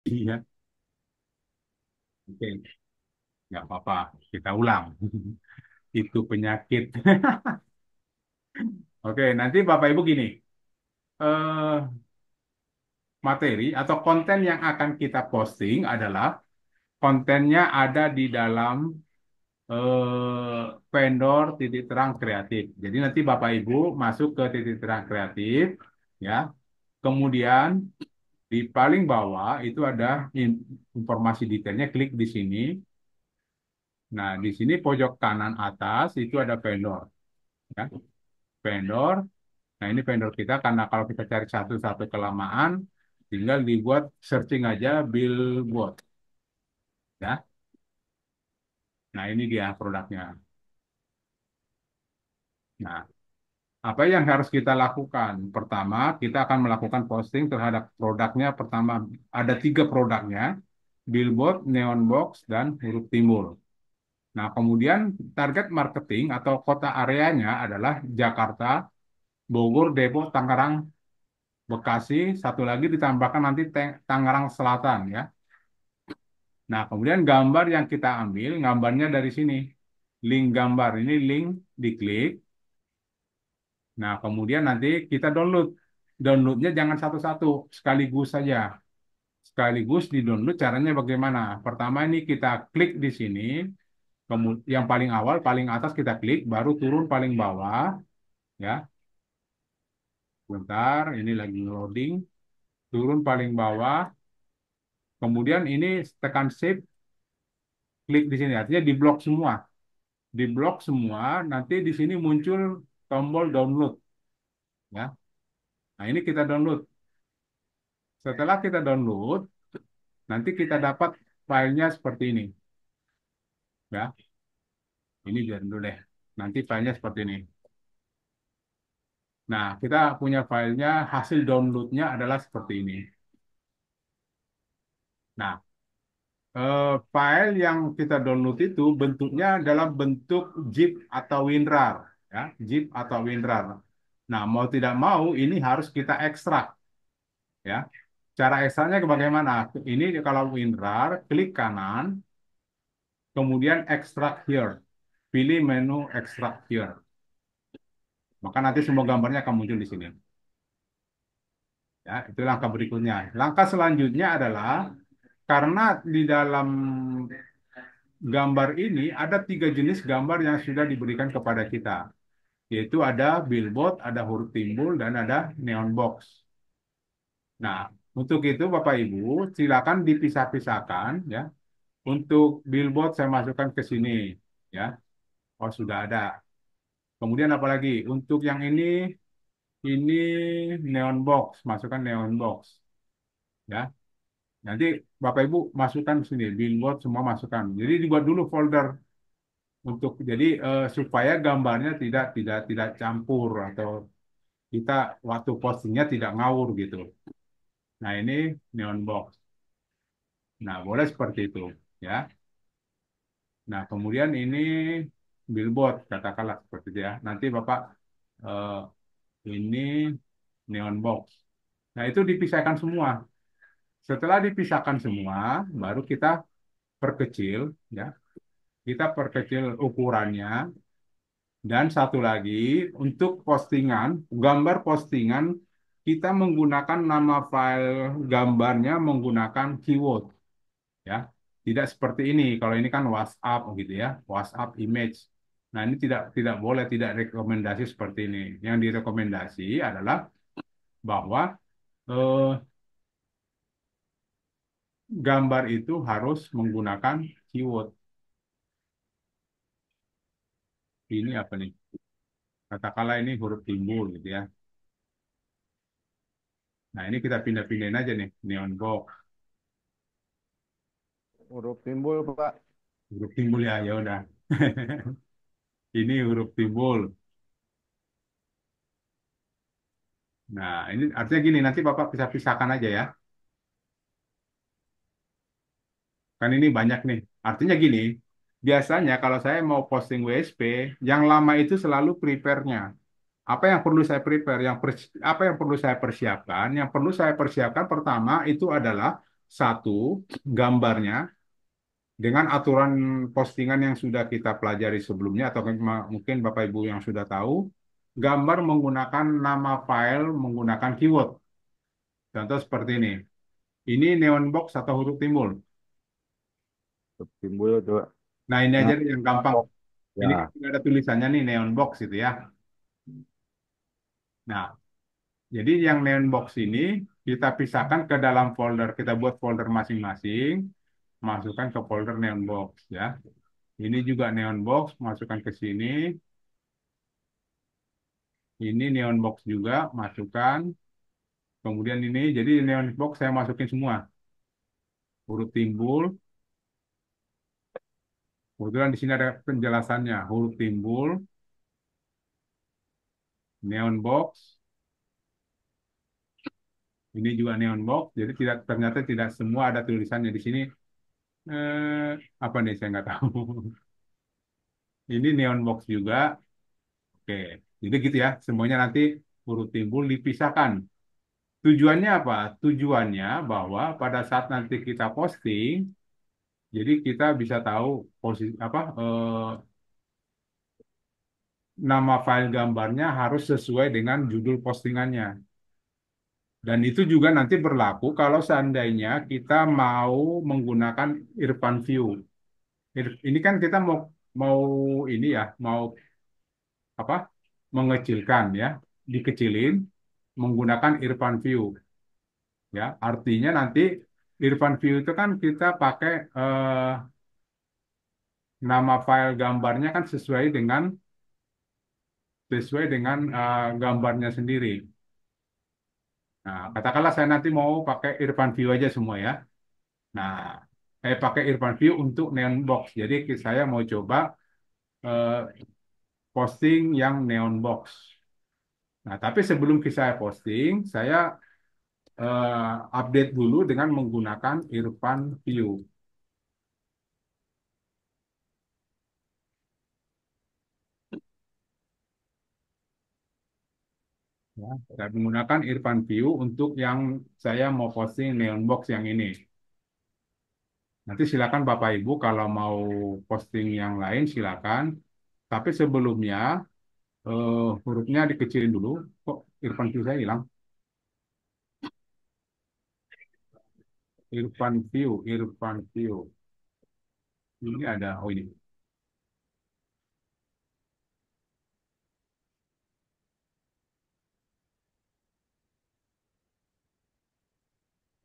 Iya, oke, nggak apa-apa. Kita ulang. Itu penyakit. Oke, nanti Bapak Ibu gini. eh Materi atau konten yang akan kita posting adalah kontennya ada di dalam vendor titik terang kreatif. Jadi nanti Bapak Ibu masuk ke titik terang kreatif, ya. Kemudian di paling bawah itu ada informasi detailnya. Klik di sini. Nah, di sini pojok kanan atas itu ada vendor, ya. Vendor. Nah, ini vendor kita karena kalau kita cari satu-satu kelamaan, tinggal dibuat searching aja billboard, ya. Nah, ini dia produknya. Nah, apa yang harus kita lakukan? Pertama, kita akan melakukan posting terhadap produknya. Pertama, ada tiga produknya, billboard, neon box, dan huruf timbul. Nah, kemudian target marketing atau kota areanya adalah Jakarta, Bogor, Depok, Tangerang, Bekasi, satu lagi ditambahkan nanti Tangerang Selatan, ya. Nah, kemudian gambar yang kita ambil, gambarnya dari sini. Link gambar, ini link diklik. Nah, kemudian nanti kita download. Downloadnya jangan satu-satu, sekaligus saja. Sekaligus di-download caranya bagaimana? Pertama ini kita klik di sini, kemudian yang paling awal, paling atas kita klik, baru turun paling bawah, ya. Bentar, ini lagi loading. Turun paling bawah, kemudian ini tekan shift, klik di sini. Artinya di blok semua. Di blok semua, nanti di sini muncul tombol download, ya. Nah, ini kita download. Setelah kita download, nanti kita dapat filenya seperti ini, ya. Ini biar dulu deh. Nanti filenya seperti ini. Nah, kita punya filenya, hasil downloadnya adalah seperti ini. Nah, file yang kita download itu bentuknya dalam bentuk zip atau WinRAR, ya, zip atau WinRAR. Nah, mau tidak mau ini harus kita ekstrak, ya. Cara ekstraknya bagaimana? Ini kalau WinRAR, klik kanan, kemudian extract here. Pilih menu extract here. Maka nanti semua gambarnya akan muncul di sini. Ya, itu langkah berikutnya. Langkah selanjutnya adalah karena di dalam gambar ini ada tiga jenis gambar yang sudah diberikan kepada kita, yaitu ada billboard, ada huruf timbul, dan ada neon box. Nah, untuk itu Bapak Ibu silakan dipisah-pisahkan, ya. Untuk billboard saya masukkan ke sini, ya. Oh, sudah ada. Kemudian apalagi untuk yang ini neon box, masukkan neon box, ya. Nanti Bapak Ibu masukkan sini, billboard semua masukkan. Jadi dibuat dulu folder untuk jadi supaya gambarnya tidak campur atau kita waktu postingnya tidak ngawur gitu. Nah, ini neon box. Nah, boleh seperti itu, ya. Nah, kemudian ini billboard katakanlah seperti itu, ya. Nanti Bapak eh, ini neon box. Nah, itu dipisahkan semua. Setelah dipisahkan semua, baru kita perkecil, ya. Kita perkecil ukurannya. Dan satu lagi, untuk postingan, gambar postingan, kita menggunakan nama file gambarnya menggunakan keyword, ya. Tidak seperti ini. Kalau ini kan WhatsApp gitu, ya, WhatsApp image. Nah, ini tidak boleh, tidak rekomendasi seperti ini. Yang direkomendasi adalah bahwa eh, gambar itu harus menggunakan keyword. Ini apa nih? Katakanlah ini huruf timbul gitu, ya. Nah, ini kita pindah-pindahin aja nih, neon box. Huruf timbul, Pak. Huruf timbul, ya, ya udah. Ini huruf timbul. Nah, ini artinya gini, nanti Bapak bisa pisahkan aja, ya. Kan ini banyak nih. Artinya gini, biasanya kalau saya mau posting WSP, yang lama itu selalu prepare-nya. Apa yang perlu saya prepare? Apa yang perlu saya persiapkan? Yang perlu saya persiapkan pertama itu adalah satu gambarnya dengan aturan postingan yang sudah kita pelajari sebelumnya atau mungkin Bapak Ibu yang sudah tahu, gambar menggunakan nama file menggunakan keyword. Contoh seperti ini. Ini neon box atau huruf timbul. Huruf timbul tuh. Nah, ini aja Nah, yang gampang. Ini kan ya. sudah ada tulisannya nih neon box itu ya. Nah, jadi yang neon box ini kita pisahkan ke dalam folder. Kita buat folder masing-masing, masukkan ke folder neon box ya. Ini juga neon box, masukkan ke sini. Ini neon box juga, masukkan. Kemudian ini, jadi neon box saya masukin semua. Huruf timbul, kebetulan di sini ada penjelasannya. Huruf timbul, neon box, ini juga neon box. Jadi tidak ternyata tidak semua ada tulisannya di sini. Eh, apa nih saya nggak tahu. Ini neon box juga. Oke, jadi gitu ya. Semuanya nanti huruf timbul dipisahkan. Tujuannya apa? Tujuannya bahwa pada saat nanti kita posting, jadi kita bisa tahu posisi apa nama file gambarnya harus sesuai dengan judul postingannya. Dan itu juga nanti berlaku kalau seandainya kita mau menggunakan Irfan View. Ini kan kita mau mau ini ya, mau apa? Mengecilkan ya, dikecilin menggunakan Irfan View ya. Artinya nanti Irfan View itu kan kita pakai nama file gambarnya kan sesuai dengan gambarnya sendiri. Nah, katakanlah saya nanti mau pakai Irfan View aja semua ya. Nah, saya pakai Irfan View untuk Neon Box. Jadi saya mau coba eh, posting yang Neon Box. Nah, tapi sebelum saya posting, saya update dulu dengan menggunakan Irfan View. Ya, saya menggunakan Irfan View untuk yang saya mau posting Neon Box yang ini. Nanti silakan Bapak Ibu kalau mau posting yang lain silakan. Tapi sebelumnya hurufnya dikecilin dulu. Kok Irfan View saya hilang? Irfan View. Ini ada, oh ini.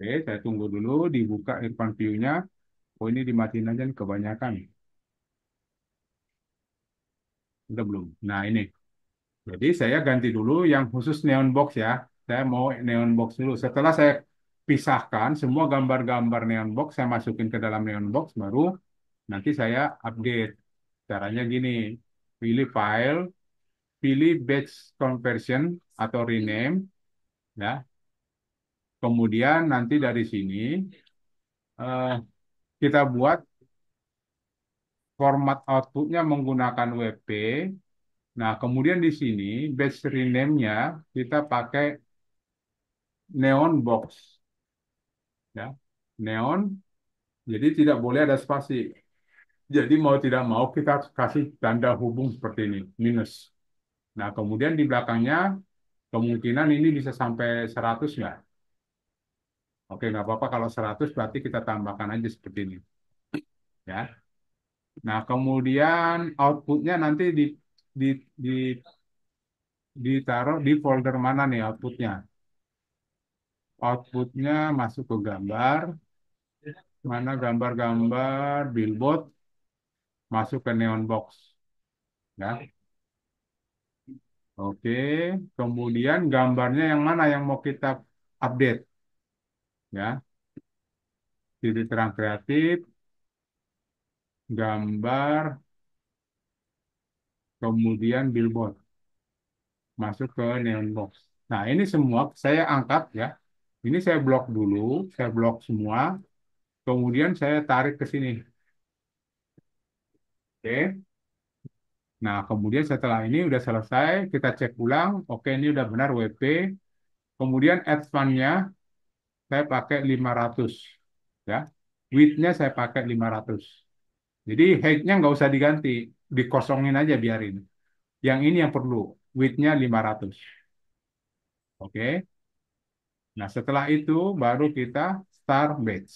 Oke, saya tunggu dulu dibuka Irfan View-nya. Oh ini dimatiin aja nih kebanyakan. Udah belum? Nah ini. Jadi saya ganti dulu yang khusus neon box ya. Saya mau neon box dulu. Setelah saya pisahkan semua gambar-gambar neon box, saya masukin ke dalam neon box, baru nanti saya update. Caranya gini, pilih file, pilih batch conversion atau rename, ya. Kemudian nanti dari sini eh, kita buat format outputnya menggunakan WP. Nah, kemudian di sini batch rename-nya kita pakai neon box, ya. Neon, jadi tidak boleh ada spasi. Jadi mau tidak mau kita kasih tanda hubung seperti ini, minus. Nah, kemudian di belakangnya kemungkinan ini bisa sampai 100 nggak? Oke, nggak apa-apa kalau 100 berarti kita tambahkan aja seperti ini. Ya. Nah, kemudian outputnya nanti di, di, ditaruh di folder mana nih outputnya? Outputnya masuk ke gambar, mana gambar-gambar billboard, masuk ke neon box. Ya. Oke, kemudian gambarnya yang mana yang mau kita update? Ya, titik terang kreatif, gambar, kemudian billboard, masuk ke neon box. Nah, ini semua saya angkat ya. Ini saya blok dulu, saya blok semua, kemudian saya tarik ke sini. Oke. Nah, kemudian setelah ini udah selesai, kita cek ulang. Oke, ini udah benar WP. Kemudian advance-nya saya pakai 500. ya. Width-nya saya pakai 500. Jadi height-nya nggak usah diganti, dikosongin aja biarin. Yang ini yang perlu, width-nya 500. Oke. Nah, setelah itu baru kita start batch.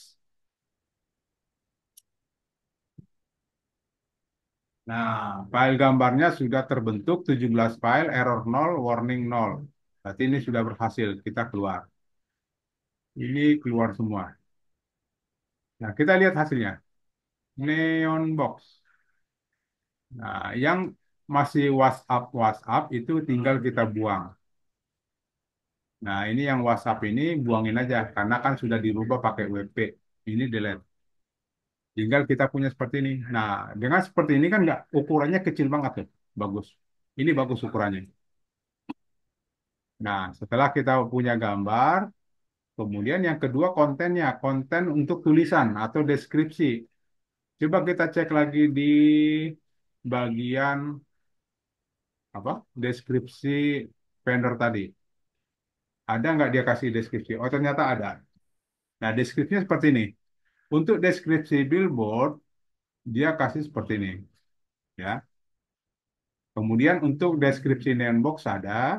Nah, file gambarnya sudah terbentuk 17 file, error 0, warning 0. Berarti ini sudah berhasil, kita keluar. Ini keluar semua. Nah, kita lihat hasilnya. Neon box. Nah, yang masih WhatsApp WhatsApp itu tinggal kita buang. Nah, ini yang WhatsApp ini buangin aja karena kan sudah dirubah pakai WP. Ini delete. Tinggal kita punya seperti ini. Nah, dengan seperti ini kan nggak ukurannya kecil banget tuh. Bagus. Ini bagus ukurannya. Nah, setelah kita punya gambar, kemudian yang kedua kontennya, konten untuk tulisan atau deskripsi. Coba kita cek lagi di bagian apa? Deskripsi vendor tadi. Ada nggak dia kasih deskripsi? Oh, ternyata ada. Nah, deskripsinya seperti ini. Untuk deskripsi billboard, dia kasih seperti ini, ya. Kemudian untuk deskripsi neon box ada,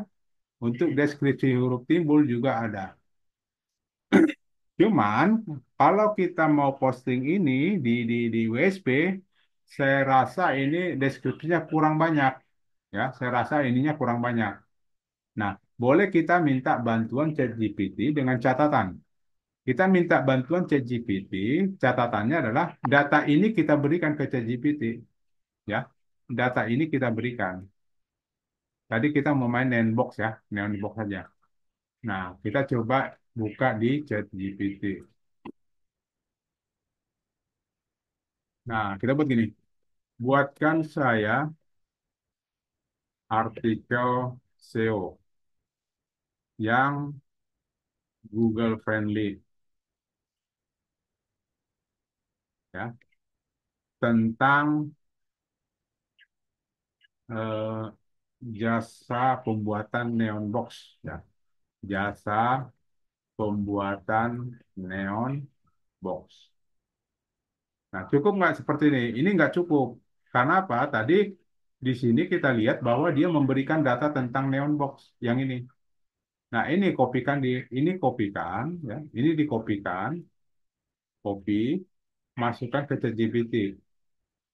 untuk deskripsi huruf timbul juga ada. Cuman kalau kita mau posting ini di WSP, saya rasa ini deskripsinya kurang banyak, ya. Saya rasa ininya kurang banyak. Nah, boleh kita minta bantuan ChatGPT dengan catatan. Kita minta bantuan ChatGPT, catatannya adalah data ini kita berikan ke ChatGPT, ya. Data ini kita berikan. Tadi kita mau main Neonbox ya, Neonbox saja. Nah, kita coba buka di ChatGPT. Nah, kita buat gini. Buatkan saya artikel SEO yang Google friendly, ya, tentang eh, jasa pembuatan neon box, ya, jasa pembuatan neon box. Nah, cukup nggak seperti ini? Ini nggak cukup. Karena apa? Tadi di sini kita lihat bahwa dia memberikan data tentang neon box yang ini. Nah, ini kopikan, ya, ini dikopikan, copy, masukkan ke ChatGPT.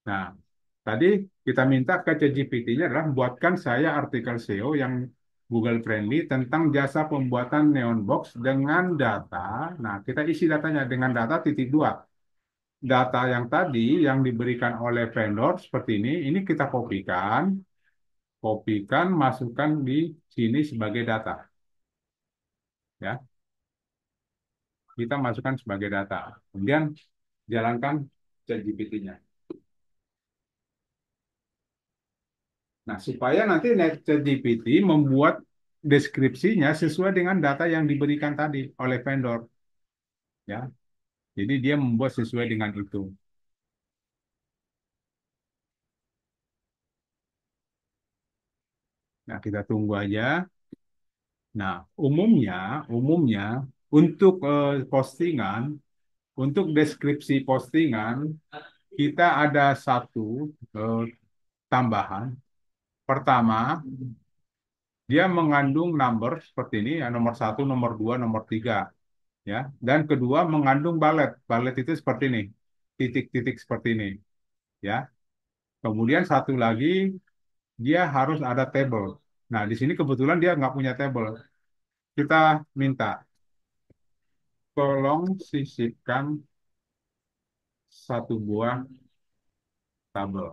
Nah, tadi kita minta ke ChatGPT-nya adalah buatkan saya artikel SEO yang Google friendly tentang jasa pembuatan neon box dengan data. Nah, kita isi datanya dengan data titik dua. Data yang tadi yang diberikan oleh vendor seperti ini kita kopikan, masukkan di sini sebagai data, ya. Kita masukkan sebagai data. Kemudian jalankan ChatGPT-nya. Nah, supaya nanti ChatGPT membuat deskripsinya sesuai dengan data yang diberikan tadi oleh vendor, ya. Jadi dia membuat sesuai dengan itu. Nah, kita tunggu aja. Nah, umumnya untuk postingan, untuk deskripsi postingan, kita ada satu eh, tambahan. Pertama, dia mengandung number seperti ini, ya, nomor satu, nomor dua, nomor tiga, ya. Dan kedua mengandung balet. Balet itu seperti ini, titik-titik seperti ini, ya. Kemudian satu lagi, dia harus ada table. Nah, di sini kebetulan dia nggak punya table. Kita minta, tolong sisipkan satu buah tabel.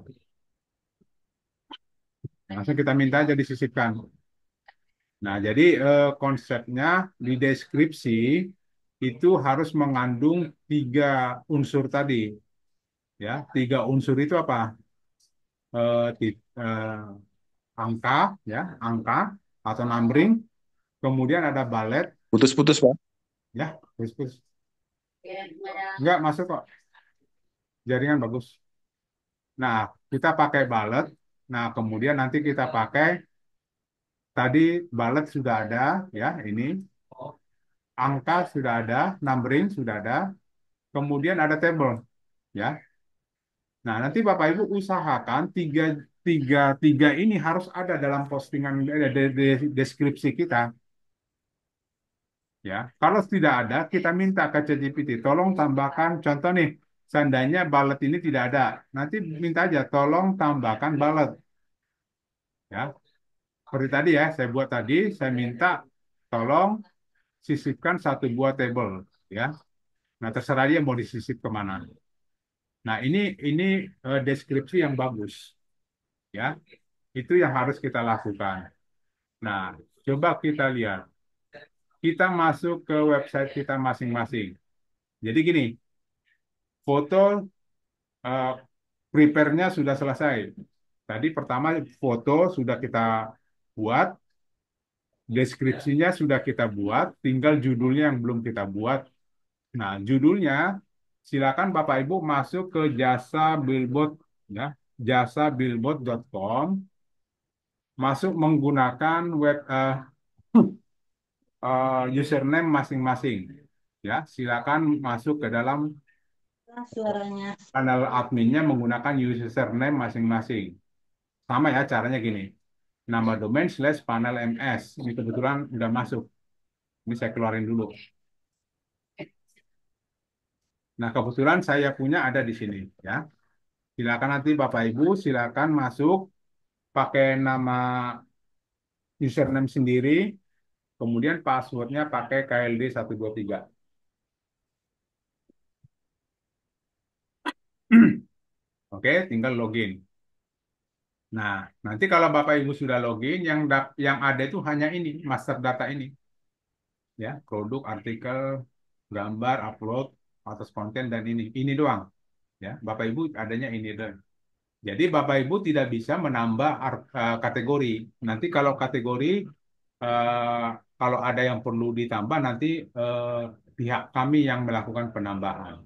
Langsung kita minta aja disisipkan. Nah, jadi konsepnya di deskripsi itu harus mengandung tiga unsur tadi, ya. Tiga unsur itu apa? Angka, ya, angka atau numbering. Kemudian ada balet, Putus-putus, Pak. ya, terus nggak masuk kok, jaringan bagus. Nah, kita pakai balet. Nah, kemudian nanti kita pakai tadi balet sudah ada, ya, ini angka sudah ada, numbering sudah ada. kemudian ada table, ya. Nah, nanti Bapak Ibu usahakan tiga, tiga, tiga ini harus ada dalam postingan deskripsi kita. Ya, kalau tidak ada, kita minta ke ChatGPT, tolong tambahkan contoh nih, seandainya ballot ini tidak ada, nanti minta aja, tolong tambahkan ballot. Ya, seperti tadi ya, saya buat tadi, saya minta tolong sisipkan satu buah table. Ya, nah terserah dia mau disisip kemana. Nah, ini deskripsi yang bagus. Ya, itu yang harus kita lakukan. Nah, coba kita lihat. Kita masuk ke website kita masing-masing. Jadi gini, foto eh, prepare-nya sudah selesai. Tadi pertama foto sudah kita buat, deskripsinya sudah kita buat, tinggal judulnya yang belum kita buat. Nah, judulnya silakan Bapak Ibu masuk ke jasa billboard, ya, jasabillboard.com, masuk menggunakan username masing-masing. Ya, silakan masuk ke dalam Suaranya. panel adminnya menggunakan username masing-masing. Sama ya caranya gini. Nama domain slash panel ms. Ini kebetulan udah masuk. Ini saya keluarin dulu. Nah, kebetulan saya punya ada di sini ya. Silakan nanti Bapak Ibu silakan masuk pakai nama username sendiri, kemudian passwordnya pakai KLD123. Oke, tinggal login. Nah, nanti kalau Bapak Ibu sudah login, yang ada itu hanya ini, master data ini. Ya, produk, artikel, gambar, upload, atas konten, dan ini doang. Ya, Bapak Ibu adanya ini doang. Jadi Bapak Ibu tidak bisa menambah kategori. Nanti kalau kategori, eh, kalau ada yang perlu ditambah, nanti pihak kami yang melakukan penambahan.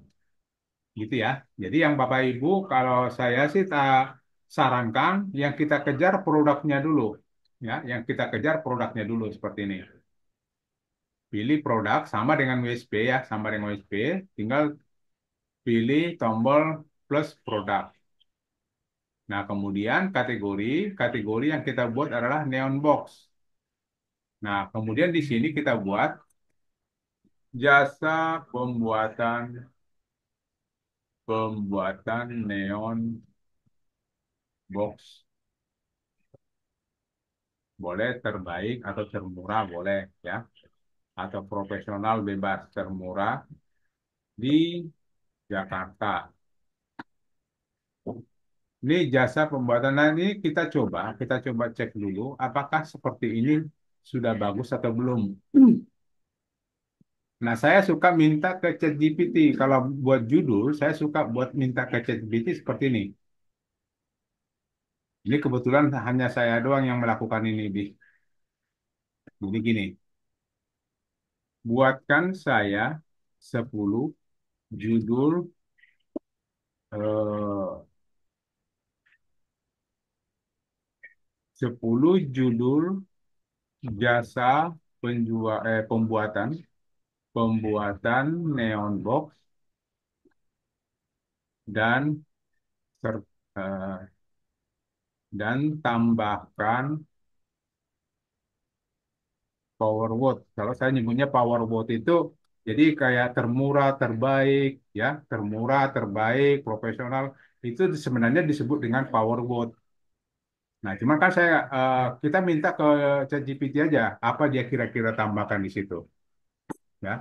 Gitu ya. Jadi yang Bapak Ibu, kalau saya sih tak sarankan yang kita kejar produknya dulu. Ya, yang kita kejar produknya dulu seperti ini. Pilih produk sama dengan USB ya, sama dengan USB. Tinggal pilih tombol plus produk. Nah, kemudian kategori yang kita buat adalah neon box. Nah, kemudian di sini kita buat jasa pembuatan neon box. Boleh terbaik atau termurah boleh ya. Atau profesional bebas termurah di Jakarta. Ini jasa pembuatan. Nah, ini kita coba cek dulu apakah seperti ini sudah bagus atau belum. Nah, saya suka minta ke ChatGPT. Kalau buat judul, saya suka buat minta ke ChatGPT seperti ini. Ini kebetulan hanya saya doang yang melakukan ini, Bi. Jadi gini, buatkan saya 10 judul eh, 10 judul jasa pembuatan pembuatan neon box dan ser- eh, dan tambahkan power word. Kalau saya nyebutnya power word itu jadi kayak termurah, terbaik, ya, termurah, terbaik, profesional itu sebenarnya disebut dengan power word. Nah, cuma kan kita minta ke ChatGPT aja apa dia kira-kira tambahkan di situ, ya.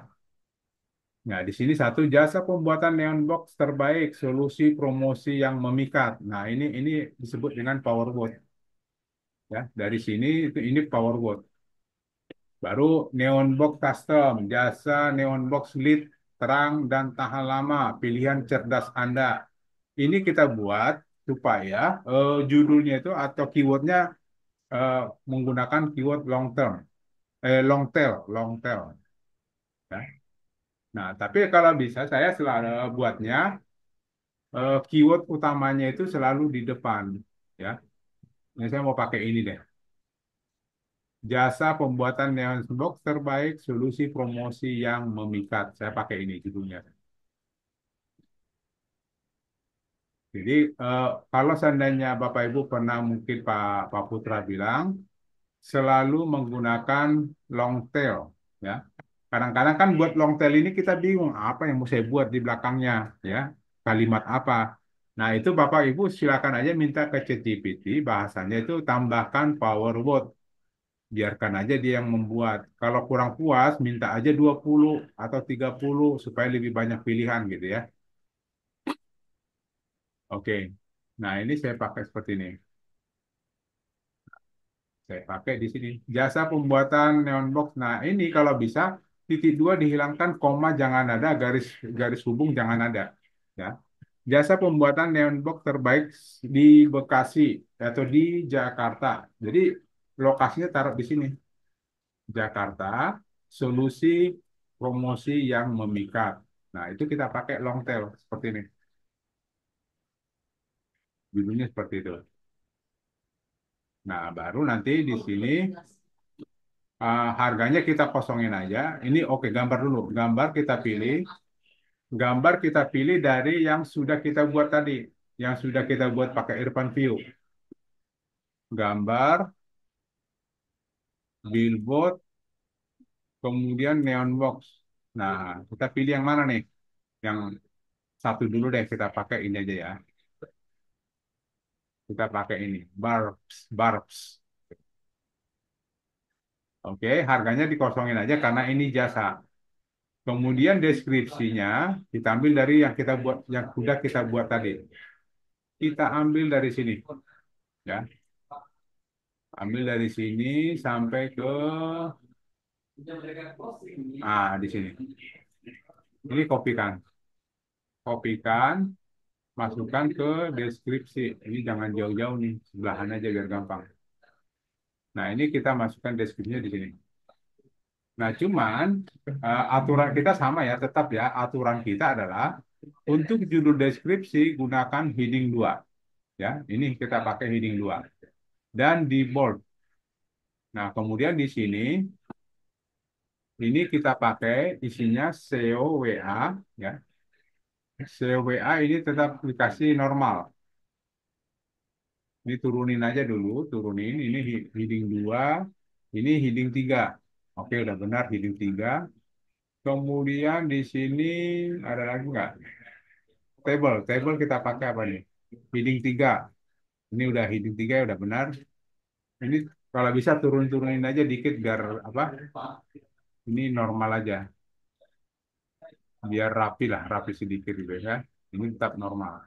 Nah, di sini satu jasa pembuatan neon box terbaik, solusi promosi yang memikat. Nah, ini disebut dengan power word, ya. Dari sini ini power word. Baru neon box custom, jasa neon box lead terang dan tahan lama, pilihan cerdas Anda. Ini kita buat supaya judulnya itu atau keywordnya eh, menggunakan keyword long term, long tail. Ya. Nah, tapi kalau bisa saya selalu buatnya keyword utamanya itu selalu di depan, ya. Ini saya mau pakai ini deh. Jasa pembuatan neon box terbaik, solusi promosi yang memikat. Saya pakai ini judulnya. Jadi kalau seandainya Bapak Ibu pernah mungkin Pak Putra bilang selalu menggunakan long tail, ya. Kadang-kadang kan buat long tail ini kita bingung apa yang mau saya buat di belakangnya, ya. Kalimat apa. Nah, itu Bapak Ibu silakan aja minta ke ChatGPT bahasanya itu tambahkan power word. Biarkan aja dia yang membuat. Kalau kurang puas, minta aja 20 atau 30 supaya lebih banyak pilihan gitu ya. Oke. Nah, ini saya pakai seperti ini. Saya pakai di sini. Jasa pembuatan neon box. Nah, ini kalau bisa titik dua dihilangkan, koma jangan ada, garis garis hubung jangan ada. Ya. Jasa pembuatan neon box terbaik di Bekasi atau di Jakarta. Jadi lokasinya taruh di sini. Jakarta, solusi promosi yang memikat. Nah, itu kita pakai long tail seperti ini. Judulnya seperti itu. Nah, baru nanti di sini harganya kita kosongin aja. Ini oke, gambar dulu. Gambar kita pilih dari yang sudah kita buat tadi, yang sudah kita buat pakai Irfan View. Gambar, billboard, kemudian neon box. Nah, kita pilih yang mana nih? Yang satu dulu deh, kita pakai ini aja ya. Kita pakai ini, barbs, barbs. Oke, harganya dikosongin aja karena ini jasa. Kemudian deskripsinya kita ambil dari yang kita buat, yang sudah kita buat tadi. Kita ambil dari sini, ya. Ambil dari sini sampai ke di sini. Ini kopikan, masukkan ke deskripsi. Ini jangan jauh-jauh nih, sebelahan aja biar gampang. Nah, ini kita masukkan deskripsinya di sini. Nah, cuman aturan kita sama ya, tetap ya. Aturan kita adalah untuk judul deskripsi gunakan heading 2. Ya, ini kita pakai heading 2 dan di bold. Nah, kemudian di sini ini kita pakai isinya SEO WA ya. SEO WA ini tetap dikasih normal. Ini turunin aja dulu, turunin. Ini heading 2, ini heading 3. Oke, udah benar heading 3. Kemudian di sini ada lagi nggak? Table kita pakai apa nih? Heading 3. Ini udah heading 3 udah benar. Ini kalau bisa turun-turunin aja dikit biar apa? Ini normal aja. Biar rapi lah, rapi sedikit gitu ya. Ini tetap normal.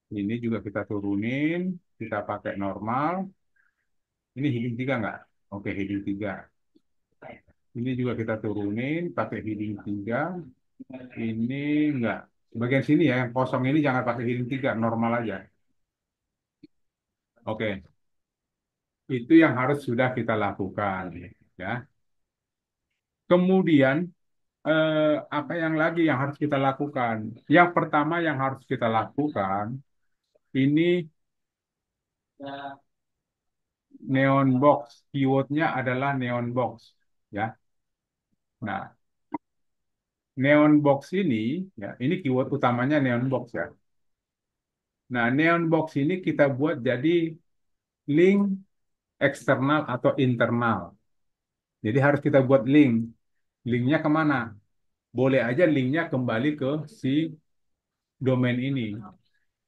Ini juga kita turunin, kita pakai normal. Ini heading 3 nggak? Oke, heading 3. Ini juga kita turunin, pakai heading 3. Ini enggak. Bagian sini ya, yang kosong ini jangan pakai heading 3, normal aja. Oke, itu yang harus sudah kita lakukan. Ya. Kemudian, apa yang lagi yang harus kita lakukan? Yang pertama yang harus kita lakukan, ini neon box. Keywordnya adalah neon box. Ya. Nah, neon box ini, ya, ini keyword utamanya neon box ya. Nah, neon box ini kita buat jadi link eksternal atau internal. Jadi harus kita buat link. Linknya kemana? Boleh aja linknya kembali ke si domain ini.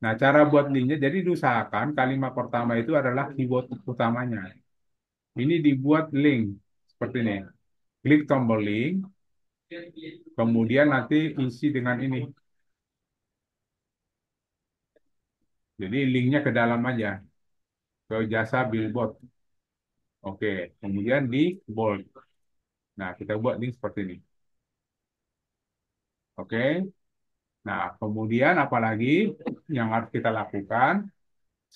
Nah, cara buat linknya, jadi diusahakan kalimat pertama itu adalah keyword utamanya. Ini dibuat link seperti ini. Klik tombol link, kemudian nanti isi dengan ini. Jadi linknya ke dalam aja, ke jasa billboard. Oke, kemudian di bold. Nah, kita buat link seperti ini. Oke. Nah, kemudian apalagi yang harus kita lakukan?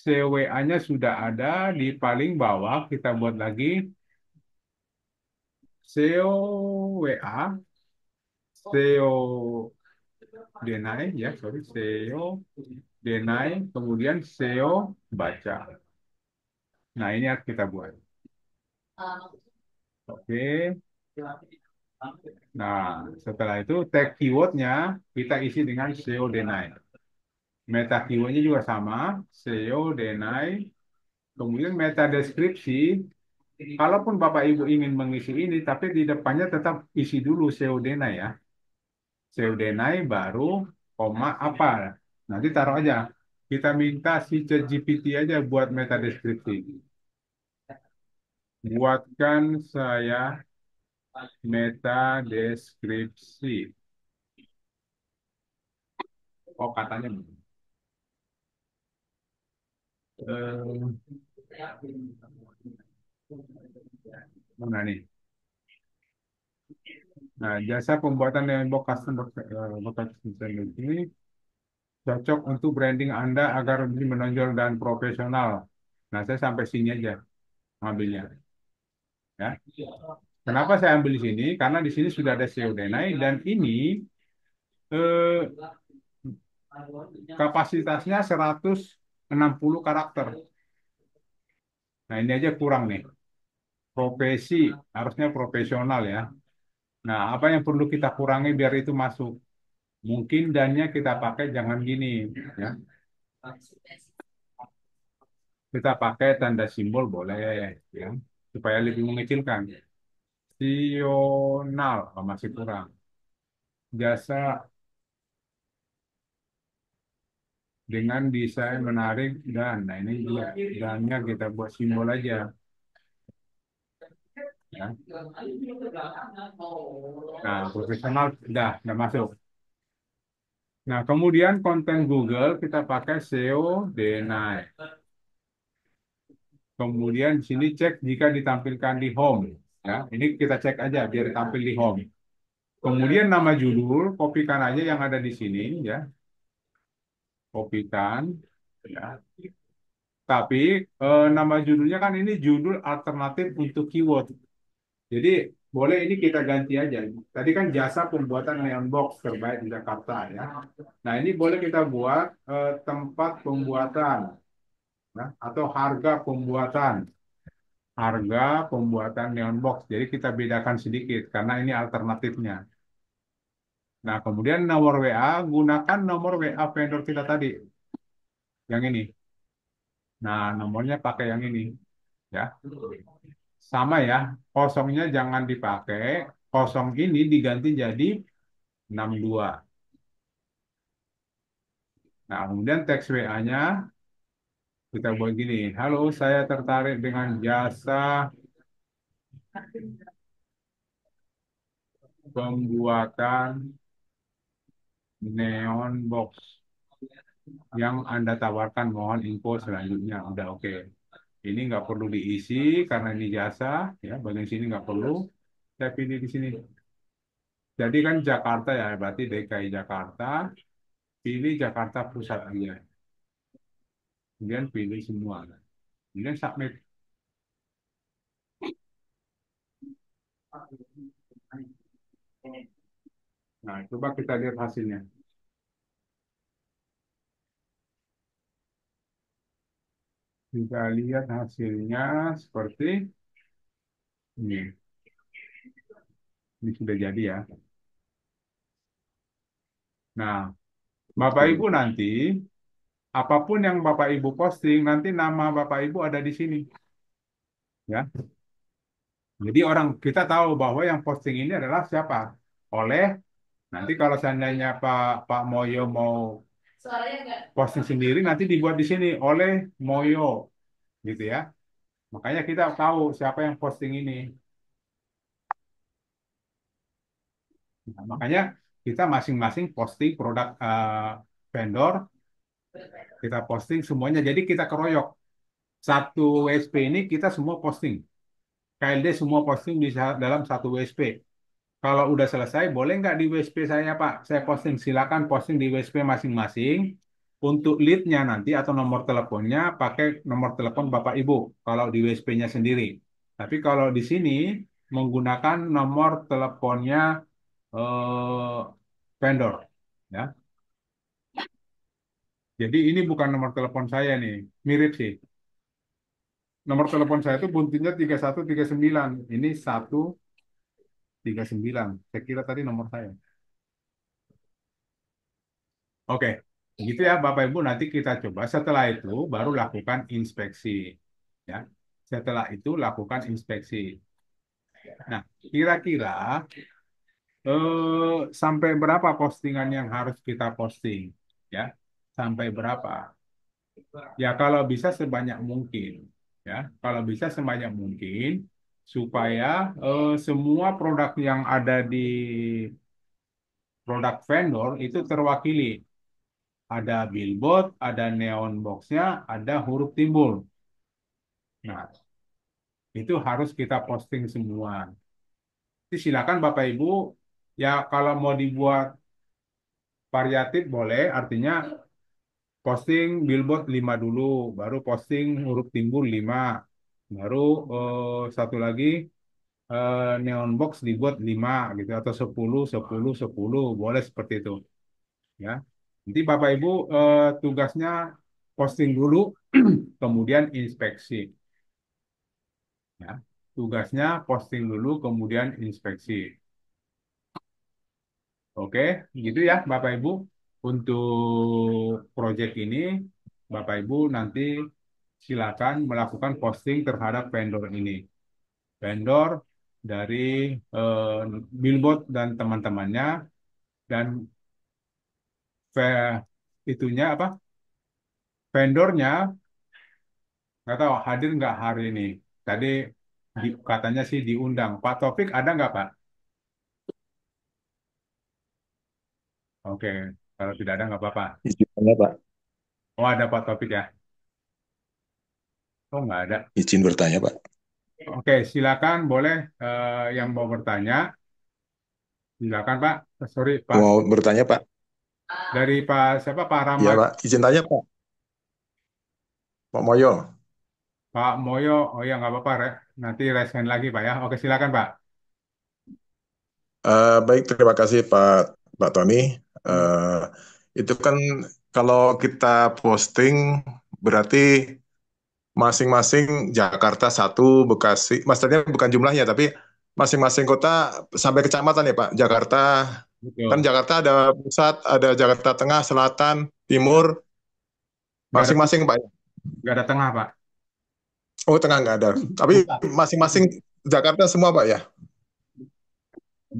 CWA-nya sudah ada di paling bawah. Kita buat lagi COWA, SEO deny ya, sorry, SEO deny, kemudian SEO baca. Nah, ini harus kita buat. Oke. Nah, setelah itu tag keywordnya kita isi dengan SEO deny. Meta keywordnya juga sama, SEO, denai. Kemudian meta deskripsi, kalaupun Bapak Ibu ingin mengisi ini, tapi di depannya tetap isi dulu SEO denai ya. SEO denai baru koma apa. Nanti taruh aja. Kita minta si ChatGPT aja buat meta deskripsi. Buatkan saya meta deskripsi. Oh, katanya. Eh, mana nih? Nah, jasa pembuatan inbox custom box ini cocok untuk branding Anda agar lebih menonjol dan profesional. Nah, saya sampai sini aja ngambilnya. Ya. Kenapa saya ambil di sini? Karena di sini sudah ada SEO Denai dan ini eh, kapasitasnya 160 karakter. Nah, ini aja kurang nih. Profesi, harusnya profesional ya. Nah, apa yang perlu kita kurangi biar itu masuk? Mungkin dannya kita pakai jangan gini ya. Kita pakai tanda simbol boleh ya, supaya lebih mengecilkan. Rasional masih kurang. Jasa dengan desain menarik dan, nah ini juga dannya kita buat simbol aja ya. Nah, profesional udah masuk. Nah, kemudian konten Google kita pakai SEO Denai. Kemudian di sini cek jika ditampilkan di home. Ya, ini kita cek aja biar tampil di home. Kemudian nama judul, kopikan aja yang ada di sini ya, kopikan. Ya. Tapi nama judulnya kan ini judul alternatif untuk keyword. Jadi boleh ini kita ganti aja. Tadi kan jasa pembuatan neon box terbaik di Jakarta ya. Nah ini boleh kita buat tempat pembuatan ya, atau harga pembuatan neon box. Jadi kita bedakan sedikit karena ini alternatifnya. Nah kemudian nomor WA, gunakan nomor WA vendor kita tadi yang ini. Nah nomornya pakai yang ini ya. Sama ya, kosongnya jangan dipakai. Kosong ini diganti jadi 62. Nah, kemudian teks WA-nya kita buat gini. Halo, saya tertarik dengan jasa pembuatan neon box yang Anda tawarkan. Mohon info selanjutnya. Udah oke. Ini nggak perlu diisi karena ini jasa. Ya, bagian sini nggak perlu. Saya pilih di sini. Jadi kan Jakarta ya, berarti DKI Jakarta. Pilih Jakarta Pusat aja. Kemudian pilih semua. Kemudian submit. Nah, coba kita lihat hasilnya. Kita lihat hasilnya seperti ini. Ini sudah jadi ya. Nah, Bapak Ibu nanti, apapun yang Bapak Ibu posting, nanti nama Bapak Ibu ada di sini. Ya. Jadi orang kita tahu bahwa yang posting ini adalah siapa. Oleh, nanti kalau seandainya Pak Moyo mau posting sendiri, nanti dibuat di sini oleh Moyo, gitu ya. Makanya kita tahu siapa yang posting ini. Nah, makanya kita masing-masing posting produk vendor, kita posting semuanya. Jadi kita keroyok. Satu WSP ini kita semua posting. KLD semua posting di dalam satu WSP. Kalau udah selesai, boleh nggak di WSP saya, Pak? Saya posting. Silakan posting di WSP masing-masing. Untuk lead-nya nanti atau nomor teleponnya, pakai nomor telepon Bapak Ibu. Kalau di WSP-nya sendiri. Tapi kalau di sini, menggunakan nomor teleponnya eh, vendor. Ya. Jadi ini bukan nomor telepon saya nih. Mirip sih. Nomor telepon saya itu buntunya 3139. Ini 139. Saya kira tadi nomor saya. Oke. Gitu ya Bapak Ibu, nanti kita coba. Setelah itu baru lakukan inspeksi. Ya. Setelah itu lakukan inspeksi. Nah, kira-kira sampai berapa postingan yang harus kita posting? Ya, sampai berapa? Ya, kalau bisa sebanyak mungkin. Ya, kalau bisa sebanyak mungkin supaya semua produk yang ada di produk vendor itu terwakili. Ada billboard, ada neon box-nya, ada huruf timbul. Nah, itu harus kita posting semua. Jadi silakan Bapak Ibu, ya kalau mau dibuat variatif boleh, artinya posting billboard 5 dulu, baru posting huruf timbul 5, baru satu lagi neon box dibuat 5 gitu, atau 10, 10, 10, boleh seperti itu. Ya, nanti Bapak Ibu tugasnya posting dulu, kemudian inspeksi. Ya, tugasnya posting dulu, kemudian inspeksi. Oke, gitu ya Bapak Ibu. Untuk proyek ini, Bapak Ibu nanti silakan melakukan posting terhadap vendor ini. Vendor dari eh, Billboard dan teman-temannya, dan itunya apa? Vendornya nggak tahu hadir nggak hari ini. Tadi katanya sih diundang. Pak Taufik ada nggak Pak? Oke, kalau tidak ada nggak apa-apa. Izin Pak. Oh ada Pak Taufik ya? Oh nggak ada. Izin bertanya, Pak. Oke, silakan boleh yang mau bertanya. Silakan Pak. Sorry Pak. Mau bertanya, Pak? Dari Pak siapa? Pak Iya, Rahmat, Pak. Izin tanya, Pak. Pak Moyo. Pak Moyo. Oh ya nggak apa-apa, nanti raise hand lagi Pak ya. Oke silakan Pak. Baik, terima kasih Pak Tony. Hmm. Eh, itu kan kalau kita posting berarti masing-masing Jakarta satu, Bekasi, maksudnya bukan jumlahnya, tapi masing-masing kota sampai kecamatan ya Pak. Jakarta, kan Betul. Jakarta ada pusat, ada Jakarta Tengah, Selatan, Timur, Nggak ada masing-masing Pak. nggak ada tengah Pak. Oh, Tengah nggak ada. Tapi Bukan. masing-masing Jakarta semua Pak ya?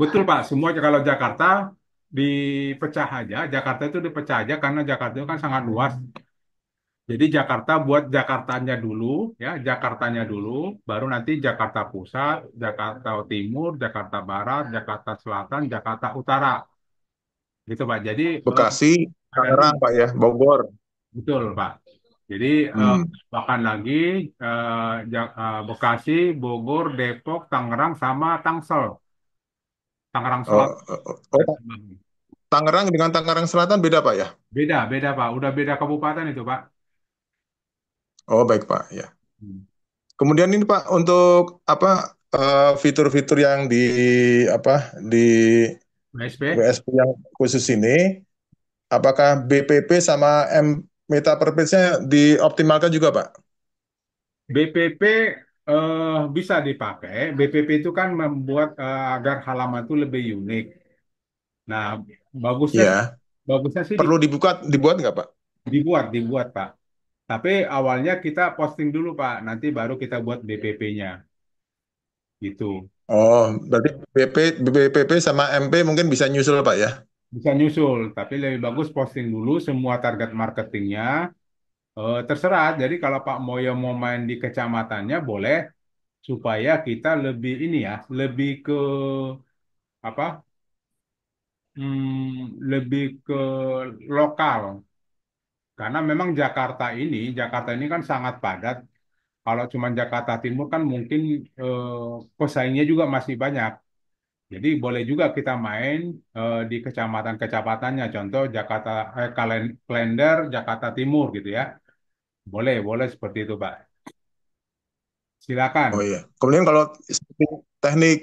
Betul Pak. Semua kalau Jakarta dipecah aja. Jakarta itu dipecah aja karena Jakarta itu kan sangat luas. Jadi Jakarta buat Jakartanya dulu, ya Jakartanya dulu, baru nanti Jakarta Pusat, Jakarta Timur, Jakarta Barat, Jakarta Selatan, Jakarta Utara, gitu Pak. Jadi Bekasi, ada Tangerang, 5, Pak ya, Bogor. betul Pak. Jadi Hmm. bahkan lagi Bekasi, Bogor, Depok, Tangerang sama Tangsel, Tangerang Oh, Selatan. Ada oh, tambahan. Tangerang dengan Tangerang Selatan beda, Pak ya? Beda, beda Pak. Udah beda kabupaten itu Pak. Oh, baik, Pak ya. Hmm. Kemudian ini Pak untuk apa fitur-fitur yang di apa di MSP. WSP yang khusus ini, apakah BPP sama Meta Purpose-nya dioptimalkan juga, Pak? BPP bisa dipakai. BPP itu kan membuat agar halaman itu lebih unik. Nah, bagusnya Ya, bagusnya sih perlu dibuat nggak, Pak? dibuat Pak. Tapi awalnya kita posting dulu Pak, nanti baru kita buat BPP-nya. Gitu. Oh, berarti BPP sama MP mungkin bisa nyusul, Pak ya? Bisa nyusul, tapi lebih bagus posting dulu semua target marketingnya. Terserah. Jadi kalau Pak Moyo mau main di kecamatannya boleh, supaya kita lebih ini ya, lebih ke apa? Lebih ke lokal. Karena memang Jakarta ini kan sangat padat. Kalau cuma Jakarta Timur kan mungkin pesaingnya juga masih banyak. Jadi boleh juga kita main di kecamatan-kecamatannya. Contoh Jakarta Klender, Jakarta Timur gitu ya. Boleh, boleh seperti itu, Pak. Oh Silakan. iya. Kemudian kalau seperti teknik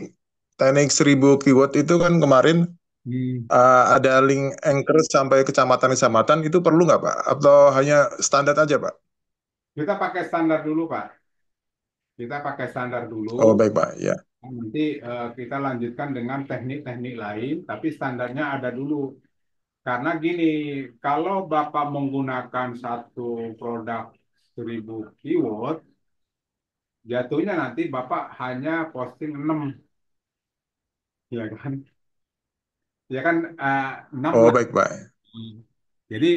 teknik 1.000 keyword itu kan kemarin Hmm, ada link anchor sampai kecamatan-kecamatan itu perlu nggak Pak? Atau hanya standar aja Pak? Kita pakai standar dulu, Pak. Kita pakai standar dulu. Oh baik Pak, ya. Nanti kita lanjutkan dengan teknik-teknik lain, tapi standarnya ada dulu. Karena gini, kalau Bapak menggunakan satu produk 1.000 keyword, jatuhnya nanti Bapak hanya posting 6, ya kan? Ya kan, 6 Oh, lah. baik, Pak. Jadi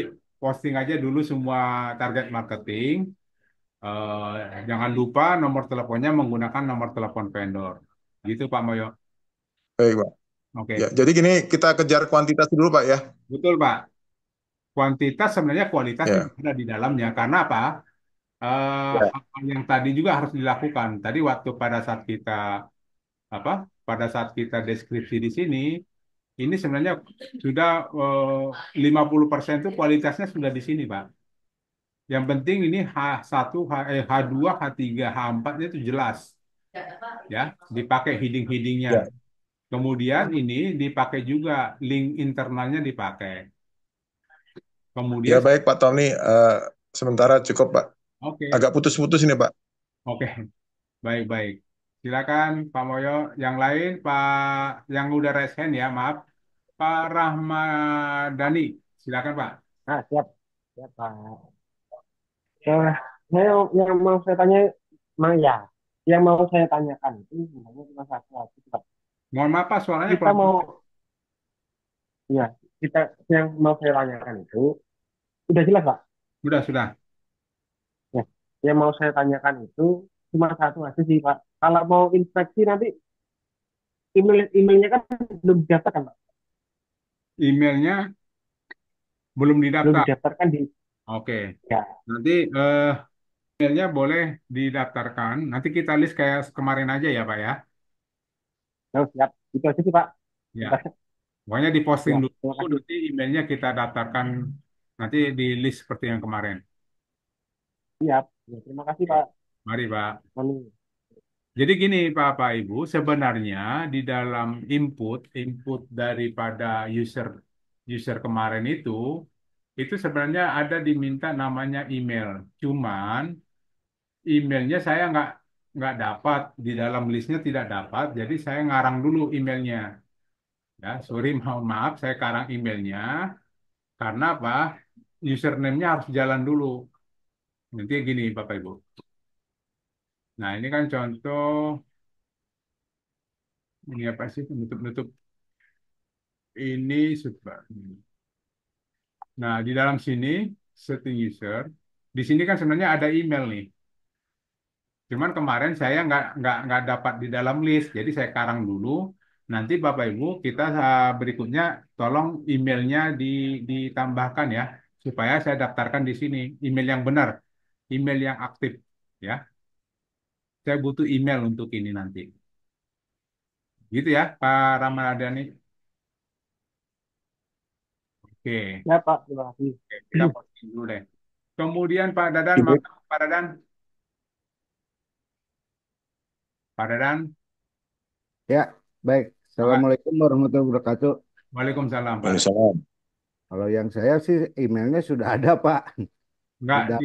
posting aja dulu semua target marketing. Jangan lupa nomor teleponnya menggunakan nomor telepon vendor. Gitu Pak Moyo. Baik, Pak. Ya, Oke, jadi gini kita kejar kuantitas dulu, Pak ya. betul Pak. Kuantitas sebenarnya kualitas juga Ya. ada di dalamnya. Karena apa? Ya. Hal yang tadi juga harus dilakukan. Tadi waktu apa? Pada saat kita deskripsi di sini, ini sebenarnya sudah 50% itu kualitasnya sudah di sini, Pak. Yang penting ini H1, H2, H3, H4 itu jelas, ya, dipakai heading-headingnya. Ya. Kemudian ini dipakai juga link internalnya dipakai. Ya, Kemudian, baik Pak Tony. Sementara cukup, Pak. oke, Agak putus-putus ini, Pak. oke, baik-baik. Silakan Pak Moyo. Yang lain, Pak, yang udah raise hand ya, maaf. Pak Rahmadani, silakan Pak. Ah, siap, siap Pak. Nah, yang mau saya tanya, ya, yang mau saya tanyakan itu sebenarnya cuma satu aja, Pak. Mohon maaf Pak, suaranya Kita kurang. mau, ya, kita yang mau saya tanyakan itu udah jelas, Pak. Sudah. Ya, yang mau saya tanyakan itu cuma satu aja sih, Pak. Kalau mau inspeksi nanti emailnya kan belum didaftarkan, Pak. Emailnya belum Belum didaftar. didaftarkan di, Oke, ya, nanti emailnya boleh didaftarkan. Nanti kita list kayak kemarin aja ya Pak ya. oh, siap. Itu aja sih, Pak. Ya, pokoknya diposting Ya, terima dulu, kasih. nanti emailnya kita daftarkan, nanti di list seperti yang kemarin. Siap. Ya, terima kasih, Oke. Pak. Mari Pak. Mani. Jadi gini Bapak Ibu, sebenarnya di dalam input daripada user user kemarin itu sebenarnya ada diminta namanya email. Cuman emailnya saya nggak dapat di dalam listnya tidak dapat, jadi saya ngarang dulu emailnya. Ya, sorry, mohon maaf, saya karang emailnya karena apa? Username-nya harus jalan dulu. Nanti gini Bapak Ibu. Nah ini kan contoh ini apa sih nutup-nutup ini sudah. Nah, di dalam sini setting user, di sini kan sebenarnya ada email nih. Cuman kemarin saya nggak dapat di dalam list, jadi saya karang dulu. Nanti Bapak Ibu kita berikutnya tolong emailnya ditambahkan ya, supaya saya daftarkan di sini email yang benar, email yang aktif ya. Saya butuh email untuk ini nanti. Gitu ya, Pak Ramadhani. Oke, Ya, Pak. Terima kasih. kita posting dulu deh. Kemudian Pak Dadan, Ibu. maaf, Pak Dadan, Pak Dadan, Ya, baik. Pak. Assalamualaikum warahmatullahi wabarakatuh. Waalaikumsalam Pak. Waalaikumsalam. Kalau yang saya sih emailnya sudah ada, Pak. Nggak Sudah.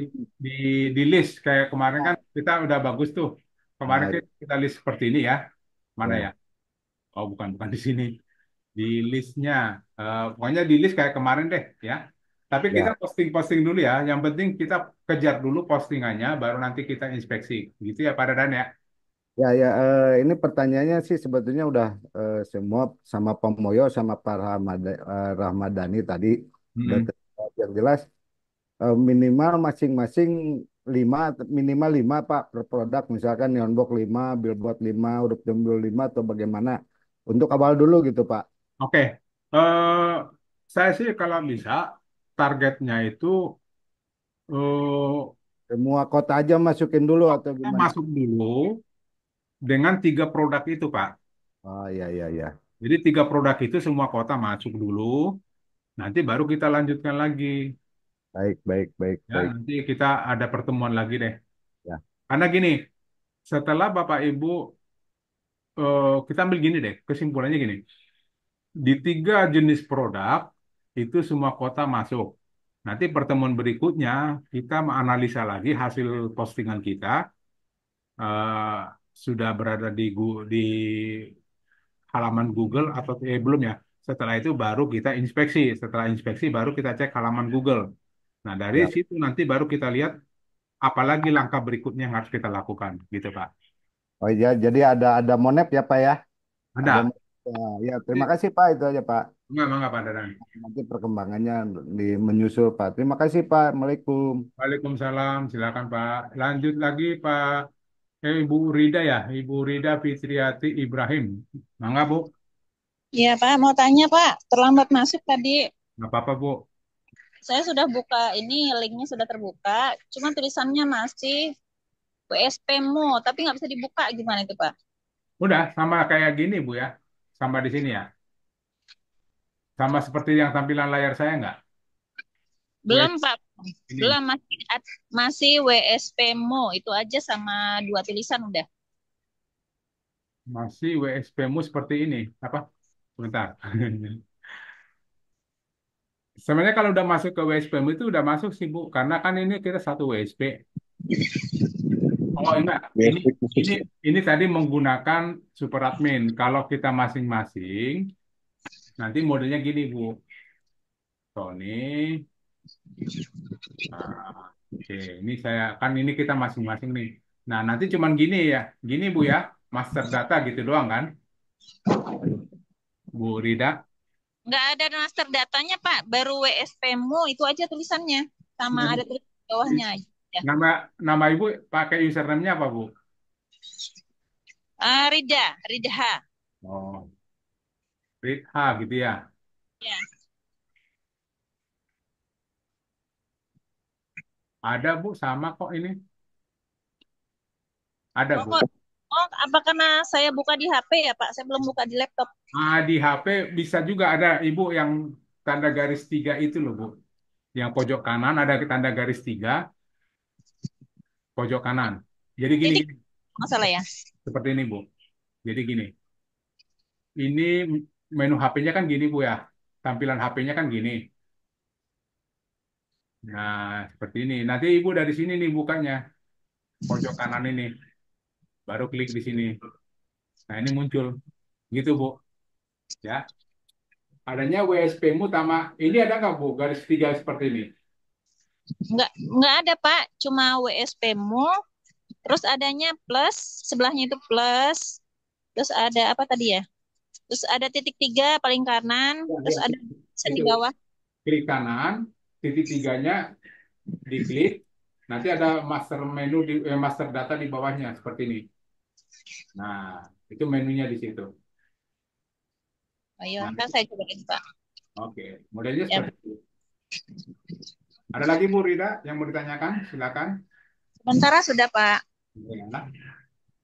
di, di list kayak kemarin kan kita udah bagus tuh. Kemarin Nah, kita list seperti ini ya. Mana ya? ya, Oh bukan di sini. Di listnya. Pokoknya di list kayak kemarin deh ya. Tapi kita ya, posting-posting dulu ya. Yang penting kita kejar dulu postingannya, baru nanti kita inspeksi. Gitu ya Pak Dadan ya. ya. Ini pertanyaannya sih sebetulnya udah semua sama Pak Moyo sama Pak Rahmadani tadi udah Mm-mm. yang jelas minimal masing-masing minimal lima Pak per produk. Misalkan neonbox 5, billboard 5, huruf jembul 5 atau bagaimana. Untuk awal dulu gitu, Pak. Oke. Eh, saya sih kalau bisa targetnya itu eh, Semua kota aja masukin dulu atau gimana? masuk dulu dengan 3 produk itu Pak. Oh, iya, iya, iya. Jadi 3 produk itu semua kota masuk dulu, nanti baru kita lanjutkan lagi. Baik, baik, baik, Ya, baik. nanti kita ada pertemuan lagi deh. Ya, Karena gini, setelah Bapak Ibu, kita ambil gini deh, kesimpulannya gini. Di 3 jenis produk, itu semua kota masuk. Nanti pertemuan berikutnya, kita menganalisa lagi hasil postingan kita, sudah berada di halaman Google atau belum ya. Setelah itu baru kita inspeksi. Setelah inspeksi baru kita cek halaman Google. Nah, dari Ya. situ nanti baru kita lihat apalagi langkah berikutnya yang harus kita lakukan, gitu Pak. Oh iya, jadi ada monep ya Pak ya. Ada Ada. ya, ya, terima kasih Pak itu aja Pak. Enggak Pak Dadan. Nanti perkembangannya menyusul Pak. Terima kasih Pak. Assalamualaikum. Waalaikumsalam, silakan Pak. Lanjut lagi Pak. Ibu Rida ya, Ibu Rida Fitriati Ibrahim. Mangga Bu, Iya Pak, mau tanya Pak, terlambat masuk tadi. nggak apa-apa Bu. Saya sudah buka ini, linknya sudah terbuka. Cuma tulisannya masih WSPmu, tapi nggak bisa dibuka. Gimana itu Pak? Udah sama kayak gini Bu ya, sama di sini ya, sama seperti yang tampilan layar saya nggak? Belum WS Pak, ini belum masih WSPmu. Itu aja sama dua tulisan udah. masih WSPmu seperti ini. Apa? Sebentar. Sebenarnya kalau udah masuk ke WSPmu itu udah masuk sih Bu, karena kan ini kita satu WSP. Oh enggak, ini ini tadi menggunakan super admin. Kalau kita masing-masing, nanti modenya gini Bu. Tony. Nah, oke, ini saya kan ini kita masing-masing nih. Nah, nanti cuman gini Bu ya, master data gitu doang kan, Bu Rida. Nggak ada master datanya Pak, baru WSPmu itu aja tulisannya. Sama ada tulisan di bawahnya aja. Ya. Nama nama Ibu pakai username-nya apa Bu? Rida, Ridha. Oh, Ridha gitu ya. Ya. Ada Bu, sama kok ini. Ada Oh, Bu. oh, apa karena saya buka di HP ya Pak? Saya belum buka di laptop. Di HP bisa juga ada Ibu yang tanda garis tiga itu loh Bu. Yang pojok kanan ada tanda garis tiga, pojok kanan. Jadi gini, Ini gini, masalah ya. seperti ini Bu. Jadi gini. Ini menu HP-nya kan gini Bu ya. Tampilan HP-nya kan gini. Nah, seperti ini. Nanti Ibu dari sini nih bukanya. Pojok kanan ini. Baru klik di sini. Nah, ini muncul. Gitu Bu. Ya. Adanya WSP-mu sama. Ini ada nggak Bu? Garis tiga seperti ini. Nggak ada Pak, cuma WSPmu, terus adanya plus, sebelahnya itu plus, terus ada apa tadi ya? Terus ada titik tiga paling kanan, Ya, terus ya. ada tulisan di Itu. bawah. Klik kanan. Titik tiganya diklik. Nanti ada master menu, master data di bawahnya. Seperti ini. Nah, itu menunya di situ. Ayo, Nah, kan saya coba lagi Pak. oke. Modelnya Ya, seperti itu. Ada lagi Bu Rida yang mau ditanyakan? Silakan. sementara sudah Pak. Ya.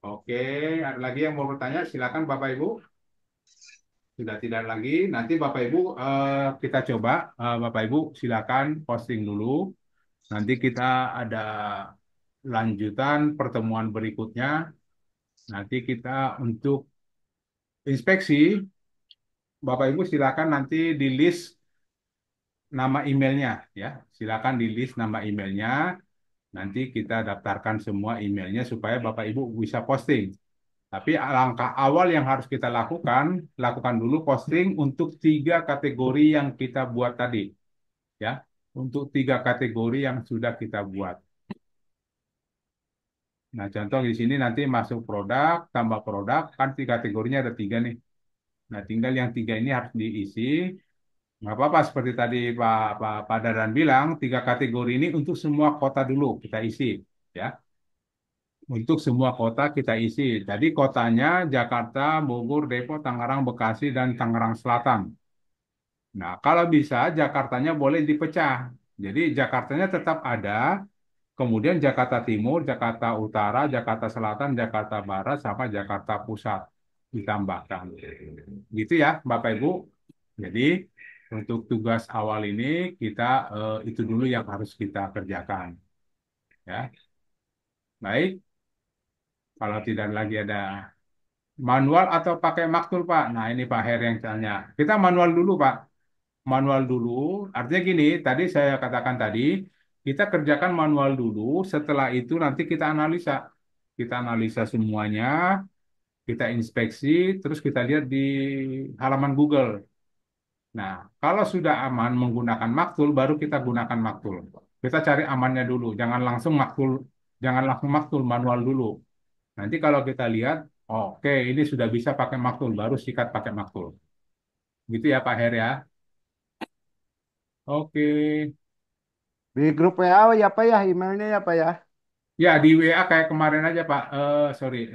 Oke, ada lagi yang mau bertanya? Silakan Bapak Ibu. Sudah tidak lagi. Nanti Bapak Ibu kita coba. Bapak Ibu silakan posting dulu. Nanti kita ada lanjutan pertemuan berikutnya. Nanti kita untuk inspeksi. Bapak Ibu silakan nanti di list nama emailnya ya. Silakan di list nama emailnya. Nanti kita daftarkan semua emailnya supaya Bapak Ibu bisa posting. Tapi langkah awal yang harus kita lakukan, lakukan dulu posting untuk tiga kategori yang kita buat tadi, ya. Untuk tiga kategori yang sudah kita buat. Nah, contoh di sini nanti masuk produk, tambah produk, kan tiga kategorinya ada tiga nih. Nah, tinggal yang tiga ini harus diisi. Nggak apa-apa seperti tadi Pak Dadan bilang, tiga kategori ini untuk semua kota dulu kita isi, ya. Untuk semua kota kita isi. Jadi kotanya Jakarta, Bogor, Depok, Tangerang, Bekasi, dan Tangerang Selatan. Nah, kalau bisa Jakartanya boleh dipecah. Jadi Jakartanya tetap ada, kemudian Jakarta Timur, Jakarta Utara, Jakarta Selatan, Jakarta Barat, sama Jakarta Pusat ditambahkan. Gitu ya, Bapak Ibu. Jadi untuk tugas awal ini kita itu dulu yang harus kita kerjakan. Ya, baik. Kalau tidak lagi ada manual atau pakai maktul, Pak? Nah, ini Pak Her yang tanya. Kita manual dulu, Pak. Manual dulu. Artinya gini, tadi saya katakan tadi, kita kerjakan manual dulu. Setelah itu nanti kita analisa. Kita analisa semuanya, kita inspeksi, terus kita lihat di halaman Google. Nah, kalau sudah aman menggunakan maktul, baru kita gunakan maktul. Kita cari amannya dulu, jangan langsung maktul manual dulu. Nanti kalau kita lihat, oke, ini sudah bisa pakai maktul, baru sikat pakai maktul. Gitu ya Pak Her ya. Oke. Di grup WA ya Pak ya, emailnya ya Pak ya. Ya di WA kayak kemarin aja Pak. Sorry.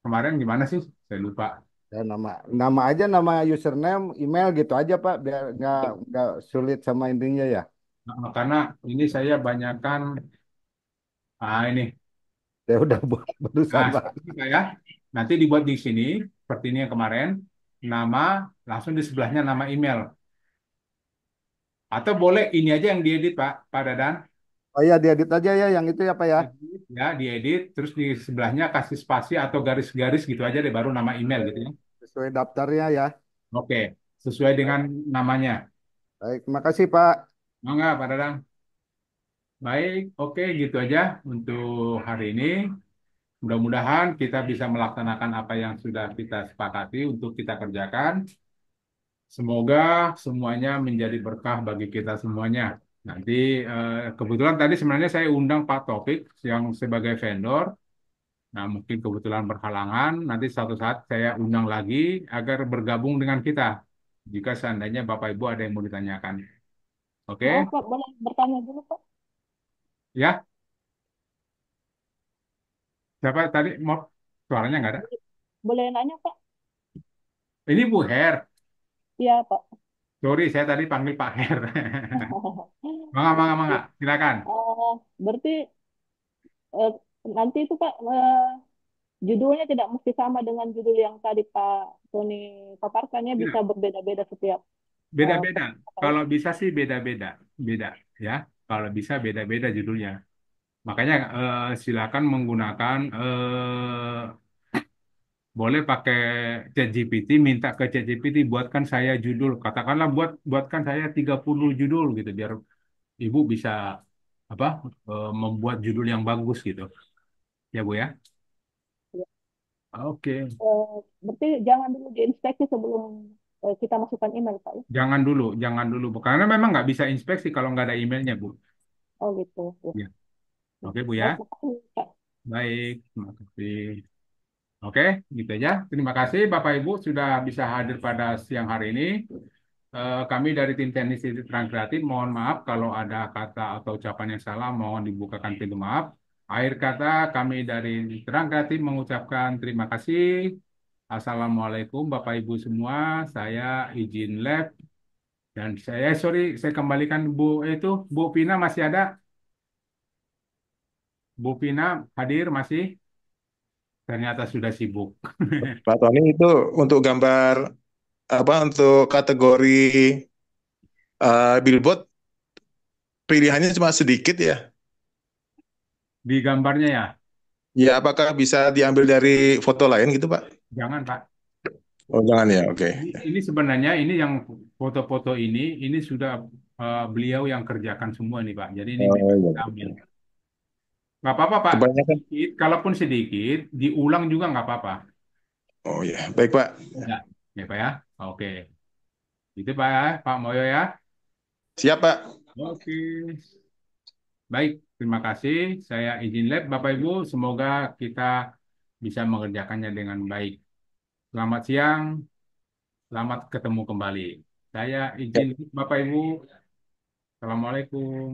Kemarin gimana sih? Saya lupa. Ya, nama aja, nama username, email gitu aja Pak, biar nggak sulit sama intinya ya. Karena ini saya banyakkan. Ini. Ya udah barusan Pak. Seperti ini Pak ya. Nanti dibuat di sini, seperti ini yang kemarin. Nama, langsung di sebelahnya nama email. Atau boleh ini aja yang diedit Pak Dadan. Oh iya, diedit aja ya yang itu ya Pak ya. Ya, diedit, terus di sebelahnya kasih spasi atau garis-garis gitu aja deh, baru nama email gitu ya. Sesuai daftarnya ya. Oke, sesuai dengan namanya. Baik, terima kasih Pak. Enggak, Pak Dadang. Baik, oke gitu aja untuk hari ini. Mudah-mudahan kita bisa melaksanakan apa yang sudah kita sepakati untuk kita kerjakan. Semoga semuanya menjadi berkah bagi kita semuanya. Nanti kebetulan tadi sebenarnya saya undang Pak Taufik yang sebagai vendor. Nah, mungkin kebetulan berhalangan. Nanti suatu saat saya undang lagi agar bergabung dengan kita. Jika seandainya Bapak Ibu ada yang mau ditanyakan. Oke? Maaf Pak, boleh bertanya dulu Pak? Ya, siapa tadi mau suaranya nggak ada? Boleh nanya Pak? Ini Bu Her. Iya Pak. Sorry, saya tadi panggil Pak Her. Mangga, mangga, mangga. Silakan. Berarti eh, nanti itu Pak, judulnya tidak mesti sama dengan judul yang tadi Pak Tony paparkannya, bisa Tidak, berbeda-beda setiap beda-beda. Pak ya. Kalau bisa sih beda-beda. Beda, ya. Kalau bisa beda-beda judulnya. Makanya silakan menggunakan boleh pakai ChatGPT, minta ke ChatGPT buatkan saya judul. Katakanlah buatkan saya 30 judul gitu biar Ibu bisa apa membuat judul yang bagus gitu. Ya Bu ya. Oke. Berarti jangan dulu diinspeksi sebelum kita masukkan email Pak ya. Jangan dulu Bu. Karena memang nggak bisa inspeksi kalau nggak ada emailnya Bu. Oh gitu. Ya. Ya. Ya. Oke Bu ya. Baik, makasih Pak. Baik, terima kasih. Oke, gitu aja. Terima kasih Bapak Ibu sudah bisa hadir pada siang hari ini. Kami dari tim teknis di Terang Kreatif mohon maaf kalau ada kata atau ucapan yang salah, mohon dibukakan pintu maaf. Akhir kata kami dari Terang Kreatif mengucapkan terima kasih. Assalamualaikum Bapak Ibu semua. Saya izin live dan saya kembalikan Bu Pina masih ada? Bu Pina hadir masih? Ternyata sudah sibuk. Pak Tony itu untuk gambar apa untuk kategori billboard pilihannya cuma sedikit ya. Di gambarnya ya, Ya, apakah bisa diambil dari foto lain gitu, Pak? jangan Pak. Oh, jangan ya. Oke. Ini sebenarnya ini yang foto-foto ini sudah beliau yang kerjakan semua nih Pak. Jadi ini Oh, bebas iya. kita ambil. Nggak apa-apa Pak. Kebanyakan. Sedikit, kalaupun sedikit, diulang juga nggak apa-apa. Oh ya, baik Pak. Ya, ya Pak ya. Oke. Itu Pak ya, Pak Moyo ya. Siap Pak. Oke. Baik, terima kasih. Saya izin lab Bapak Ibu. Semoga kita bisa mengerjakannya dengan baik. Selamat siang. Selamat ketemu kembali. Saya Ya. izin Bapak Ibu. Assalamualaikum.